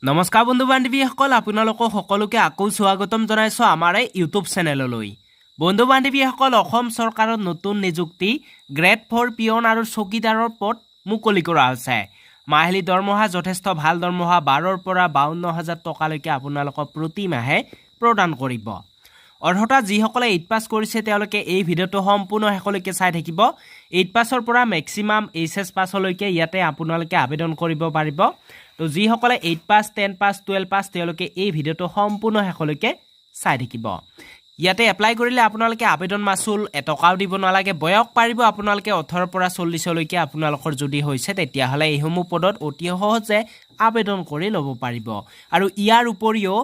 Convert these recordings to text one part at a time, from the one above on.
নমস্কাৰ বন্ধু বান্ধৱীসকল আপোনালোকক সকলোকে আকৌ স্বাগতম জনাইছো আমাৰ এই ইউটিউব চেনেললৈ বন্ধু বান্ধৱীসকল অসম চৰকাৰৰ নতুন নিযুক্তি গ্ৰেড 4 পিয়ন আৰু চকীদাৰৰ পদ মুকলি কৰা হৈছে মাহিলী দৰমহা যথেষ্ট ভাল দৰমহা 12ৰ পৰা 52000 টকালৈকে আপোনালোকক প্ৰতি মাহে প্ৰদান কৰিব অৰ্থাৎ যিসকলে 8 পাছ কৰিছে তেওঁলোকে এই ভিডিঅটো সম্পূৰ্ণ শেষলৈকে চাই থাকিব 8 পাছৰ পৰা মেক্সিমাম এইচএছ পাছলৈকে ইয়াতে আপোনালোকে আবেদন কৰিব পাৰিব তো যিসকলে 8 পাছ 10 পাছ 12 পাছ তেওঁলোকে এই ভিডিঅটো সম্পূৰ্ণ শেষলৈকে চাই থাকিব ইয়াতে এপ্লাই কৰিলে আপোনালোকে আবেদন মাসুল এটকাও দিব নালাগে বয়স পাৰিব আপোনালোকে 18 পৰা 40 লৈকে আপোনালোকৰ যদি হৈছে তেতিয়া হলে এইসমূহ পদত অতি সহজে আবেদন কৰি ল'ব পাৰিব আৰু ইয়াৰ উপৰিও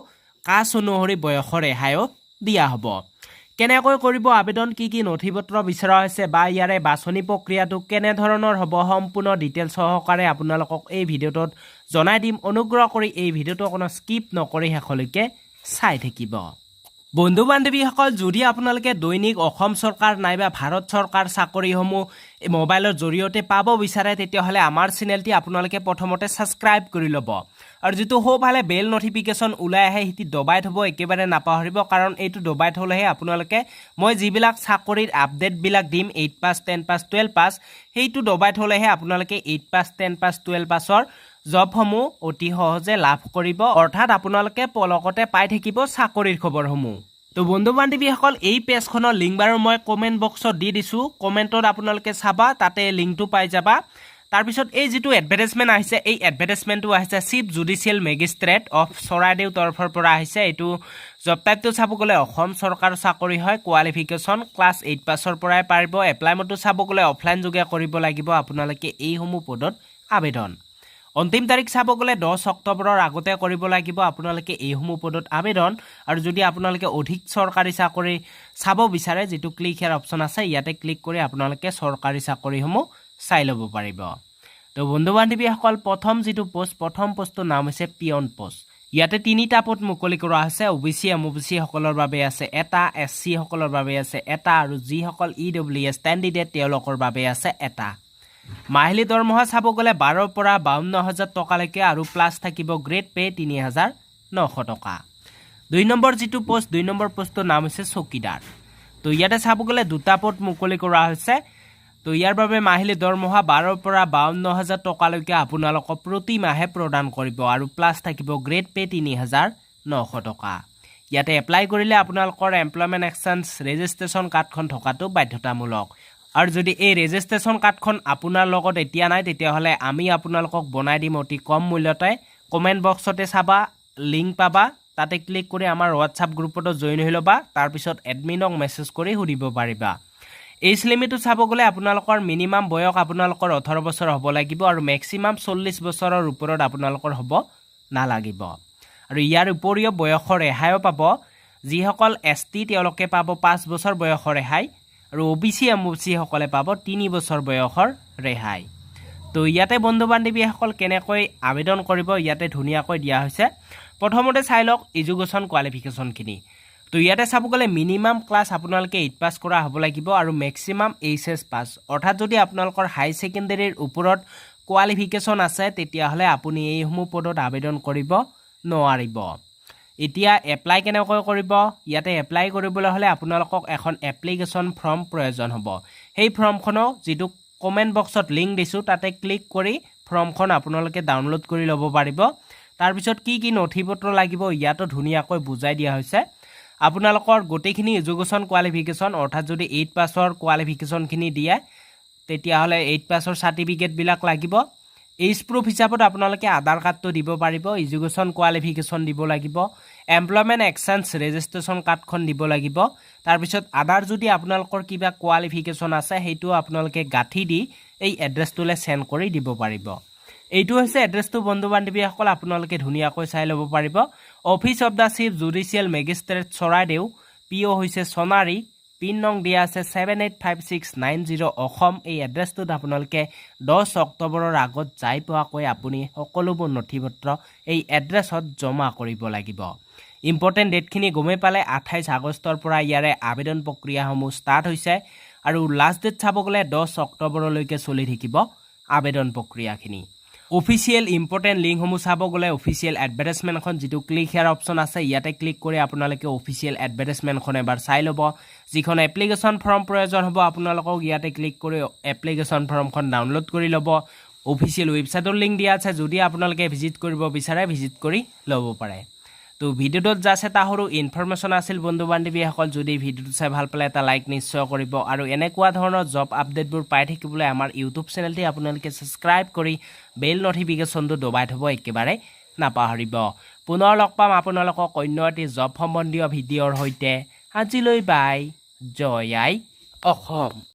কাছ অনুসৰি বয়সৰ ৰেহাইও দিয়া হ'ব কেনেকৈ কৰিব আবেদন কি নথিপত্ৰ বিচৰা হৈছে বা ইয়াৰে বাছনি প্ৰক্ৰিয়াটো কেনে ধৰণৰ হ'ব সম্পূৰ্ণ ডিটেইলছ সহকাৰে আপোনালোকক এই ভিডিঅটোত জনাই দিম অনুগ্ৰহ কৰি এই ভিডিঅটো কোনো স্কিপ নকৰি শেষলৈকে চাই থাকিব বন্ধু বান্ধৱীসকল যদি আপোনালোকে দৈনিক অসম চৰকাৰ নাইবা ভাৰত চৰকাৰ চাকৰিসমূহ মোবাইলৰ জৰিয়তে পাব বিচাৰে তেতিয়াহলে আমাৰ চেনেলটি আপোনালোকে প্ৰথমতে সাবস্ক্ৰাইব কৰি ল'ব আৰু যেটো হোভালে বেল নটিফিকেশন উলাই আহে হিতি দবাই থব একেবাৰে নাপাহৰিব কাৰণ এইটো দবাই থলেহে আপোনালোকে মই যিবিলাক চাকৰিৰ আপডেট বিলাক দিম 8 পাছ 10 পাছ 12 পাছ হেইটো দবাই থলেহে আপোনালোকে 8 পাছ 10 পাছ 12 পাছৰ জবসমূহ অতি সহজে লাভ কৰিব অৰ্থাৎ আপোনালোকে পলকতে পাই থাকিব চাকৰিৰ খবৰসমূহ তো বন্ধু বান্ধৱীসকল এই পেজখনৰ লিংক বাৰু মই কমেন্ট বক্সত দি দিছো কমেন্টত আপোনালোকে চাবা তাতে লিংকটো পাই যাবা তাৰ পিছত এই যেটো এডভাৰটাইজমেন্ট আহিছে এই এডভাৰটাইজমেন্টটো আহিছে chief judicial magistrate of Charaideo তৰফৰ পৰা আহিছে এইটো জব টাইপটো চাব গলে অসম চৰকাৰ চাকৰি হয় কোৱালিফিকেশন ক্লাছ 8 পাছৰ পৰাই পাৰিব এপ্লাই মটো চাব গলে অফলাইন যোগে কৰিব লাগিব আপোনালোকে এইসমূহ পদত আবেদন অন্তিম তাৰিখ চাব গলে 10 অক্টোবৰৰ আগতে কৰিব লাগিব আপোনালোকে এইসমূহ পদত আবেদন আৰু যদি আপোনালোকে অধিক চৰকাৰী চাকৰি চাব বিচাৰে যেটো ক্লিক হিয়াৰ অপচন আছে ইয়াতে ক্লিক কৰি আপোনালোকে চৰকাৰী চাকৰিসমূহ চাই ল'ব পাৰিব তো বন্ধু বান্ধৱীসকল প্ৰথম যেটো প্ৰথম পোষ্টৰ নাম হৈছে পিয়ন পোষ্ট ইয়াতে তিনিটা পদ মুকলি কৰা হৈছে ওবিসি এমওবিসি সকলৰ বাবে আছে এটা এসসি সকলৰ বাবে আছে এটা আৰু যি সকল ইডব্লিউএছ ক্যান্ডিডেট তেওঁলোকৰ বাবে আছে এটা মাহিলী দৰমহা চাব গলে 12ৰ পৰা 52000 টকালৈকে আৰু প্লাস থাকিব গ্ৰেড পে 3900 টকা 2 নম্বৰ যেটো পোষ্ট 2 নম্বৰ পোষ্টৰ নাম হৈছে চকীদাৰ তো ইয়াতে চাব গলে দুটা পদ মুকলি কৰা হৈছে তো ইয়াৰ বাবে মাহিলী দৰমহা 12ৰ পৰা 52000 টকালৈকে আপোনালোকক প্ৰতি মাহে প্ৰদান কৰিব আৰু প্লাস থাকিব গ্ৰেড পে 3900 টকা ইয়াতে এপ্লাই কৰিলে আপোনালোকৰ এমপ্লয়মেন্ট এক্সচেঞ্জ ৰেজিষ্ট্ৰেচন কাৰ্ডখন থকাটো বাধ্যতামূলক আৰু যদি এই ৰেজিষ্ট্ৰেচন কাৰ্ডখন আপোনাৰ লগত এতিয়া নাই তেতিয়া হলে আমি আপোনালোকক বনাই দিম অতি কম মূল্যতে কমেন্ট বক্সতে চাবা লিংক পাবা তাতে ক্লিক কৰি আমাৰ WhatsApp গ্ৰুপত জয়েন হৈ লবা তাৰ পিছত এডমিনক মেছেজ কৰি সুধিব পাৰিবা এজ লিমিটটো চাব গলে আপোনালোকৰ মিনিমাম বয়স আপোনালোকৰ 18 বছৰ হ'ব লাগিব আৰু মেক্সিমাম 40 বছৰৰ ওপৰত আপোনালোকৰ হ'ব নালাগিব আৰু ইয়াৰ উপৰিও বয়সৰ ৰেহাইও পাব যিসকল এসটি তেওঁলোকে পাব 5 বছৰ বয়সৰ ৰেহাই আৰু ওবিসি এমওবিসি সকলে পাব 3 বছৰ বয়সৰ ৰেহাই তো ইয়াতে বন্ধু বান্ধৱীসকল কেনেকৈ আবেদন কৰিব ইয়াতে ধুনিয়াকৈ দিয়া হৈছে প্ৰথমতে চাই লওক এডুকেশ্যন কোৱালিফিকেশন খিনি তো ইয়াতে চাব গলে মিনিমাম ক্লাস আপোনালোকে 8 পাস কৰা হ'ব লাগিব আৰু মেক্সিমাম এইচএস পাস অৰ্থাৎ যদি আপোনালোকৰ হাই সেকেন্ডাৰীৰ ওপৰত কোৱালিফিকেশন আছে তেতিয়া হলে আপুনি এইসমূহ পদত আবেদন কৰিব নোৱাৰিব এতিয়া এপ্লাই কেনেকৈ কৰিব ইয়াতে এপ্লাই কৰিবলৈ হলে আপোনালোকক এখন এপ্লিকেশন ফৰ্ম প্ৰয়োজন হ'ব সেই ফৰ্মখনো যেটো কমেন্ট বক্সত লিংক দিছো তাতে ক্লিক কৰি ফৰ্মখন আপোনালোকে ডাউনলোড কৰি ল'ব পাৰিব তাৰ পিছত কি নথিপত্ৰ লাগিব ইয়াতো ধুনিয়াকৈ বুজাই দিয়া হৈছে আপোনালোকৰ গোটেইখিনি এডুকেশ্যন কোৱালিফিকেশন অৰ্থাৎ যদি 8 পাছৰ কোৱালিফিকেশন খিনি দিয়ে তেতিয়া হলে 8 পাছৰ সাৰ্টিফিকেট বিলাক লাগিব এজ প্ৰুফ হিচাপত আপোনালোকে আধাৰ কাৰ্ডটো দিব পাৰিব এডুকেশ্যন কোৱালিফিকেশন দিব লাগিব এমপ্লয়মেন্ট এক্সচেঞ্জ ৰেজিষ্ট্ৰেচন কাৰ্ডখন দিব লাগিব তাৰ পিছত আধাৰ যদি আপোনালোকৰ কিবা কোৱালিফিকেশন আছে হেইটো আপোনালোকে গাঠি দি এই এড্ৰেছটোলে সেন্ড কৰি দিব পাৰিব এইটো হৈছে এড্ৰেছটো বন্ধু বান্ধৱীসকল আপোনালোকে ধুনিয়াকৈ চাই ল'ব পাৰিব office of the chief judicial magistrate Charaideo PO হৈছে সোনাৰী পিন নং দিয়া আছে 785690 অসম এই এড্ৰেছটোত আপোনালোকে 10 অক্টোবৰৰ আগত যাই পোৱাকৈ আপুনি সকলোবোৰ নথিপত্ৰ এই এড্ৰেছত জমা কৰিব লাগিব ইম্পৰ্টেন্ট ডেটখিনি গমে পালে 28 আগষ্টৰ পৰা ইয়াৰে আবেদন প্ৰক্ৰিয়াসমূহ ষ্টাৰ্ট হৈছে আৰু লাষ্ট ডেট চাব গলে 10 অক্টোবৰলৈকে চলি থাকিব আবেদন প্ৰক্ৰিয়াখিনি অফিচিয়েল ইম্পৰ্টেণ্ট লিংকসমূহ চাব গ'লে অফিচিয়েল এডভাৰটাইজমেণ্টখন যিটো ক্লিক হেয়াৰ অপশ্যন আছে ইয়াতে ক্লিক কৰি আপোনালোকে অফিচিয়েল এডভাৰটাইজমেণ্টখন এবাৰ চাই ল'ব যিখন এপ্লিকেশ্যন ফৰ্ম প্ৰয়োজন হ'ব আপোনালোকক ইয়াতে ক্লিক কৰি এপ্লিকেশ্যন ফৰ্মখন ডাউনলোড কৰি ল'ব অফিচিয়েল ৱেবছাইটৰ লিংক দিয়া আছে যদি আপোনালোকে ভিজিট কৰিব বিচাৰে ভিজিট কৰি ল'ব পাৰে তো ভিডিঅ'টোত জাষ্ট এটা সৰু ইনফৰমেশ্যন আছিল বন্ধু বান্ধৱীসকল যদি ভিডিঅ'টো চাই ভাল পালে এটা লাইক নিশ্চয় কৰিব আৰু এনেকুৱা ধৰণৰ জব আপডেটবোৰ পাই থাকিবলৈ আমাৰ ইউটিউব চেনেলটি আপোনালোকে ছাবস্ক্ৰাইব কৰি বেল নটিফিকেশ্যনটো দবাই থ'ব একেবাৰে নাপাহৰিব পুনৰ লগ পাম আপোনালোকক অন্য এটি জব সম্বন্ধীয় ভিডিঅ'ৰ সৈতে আজিলৈ বাই জয় আই অসম